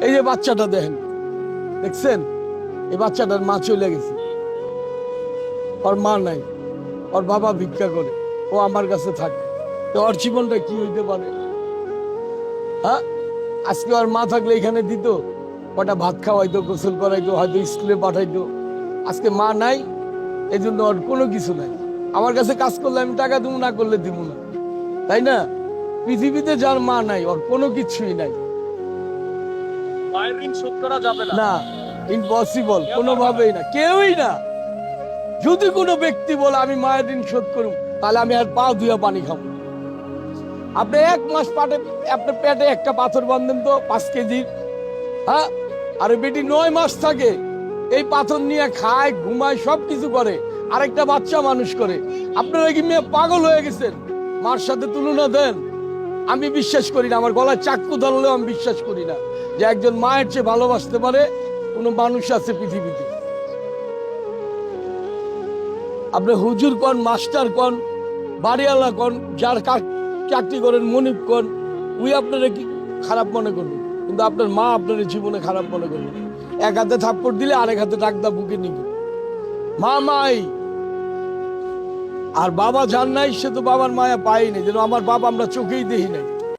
এই যে বাচ্চাটা দেখেন, দেখছেন? এই বাচ্চাটার মা চলে গেছে, ওর মা নাই, ওর বাবা ভিক্ষা করে, ও আমার কাছে থাকে। তো ওর জীবনটা কি হইতে পারে? হ্যাঁ, আজকে ওর মা থাকলে এখানে দিত, ওটা ভাত খাওয়াইতো, গোসল করাইতো, হয়তো স্কুলে পাঠাইতো। আজকে মা নাই, এই জন্য ওর কোনো কিছু নাই। আমার কাছে কাজ করলে আমি টাকা দিব, না করলে দিব না, তাই না? পৃথিবীতে যার মা নাই, ওর কোনো কিছুই নাই। মায়ের ঋণ শোধ করা যাবে না, না, ইম্পসিবল, কোনোভাবেই না, কেউই না। যদি কোনো ব্যক্তি বলে আমি মায়ের ঋণ শোধ করুম, তাহলে আমি আর পা ধুয়া পানি খাবো। আপনি 1 মাস আপনার পেটে একটা পাথর বাঁধেন তো 5 কেজি, হ্যাঁ, আর বেটি 9 মাস থাকে, এই পাথর নিয়ে খায়, ঘুমায়, সব কিছু করে, আরেকটা বাচ্চা মানুষ করে। আপনারা কি মেয়ে পাগল হয়ে গেছেন? মার সাথে তুলনা দেন? আমি বিশ্বাস করি না, আমার গলায় চাক্কু ধরলেও আমি বিশ্বাস করি না যে একজন মায়ের চেয়ে ভালোবাসতে পারে কোনো মানুষ আছে পৃথিবীতে। আপনি হুজুর কন, মাস্টার কন, বাড়িওয়ালা কন, যার চাকরি করেন, মনিব কন, উই আপনারা কি খারাপ মনে করবেন, কিন্তু আপনার মা আপনার জীবনে খারাপ মনে করবেন। এক হাতে থাপ্পড় দিলে আরেক হাতে ডাকদা বুকে নিবে, মা মাই। আর বাবা যার নাই, সে তো বাবার মায়া পায়নি, যেন আমার বাবা আমরা চোখেই দেখি নাই।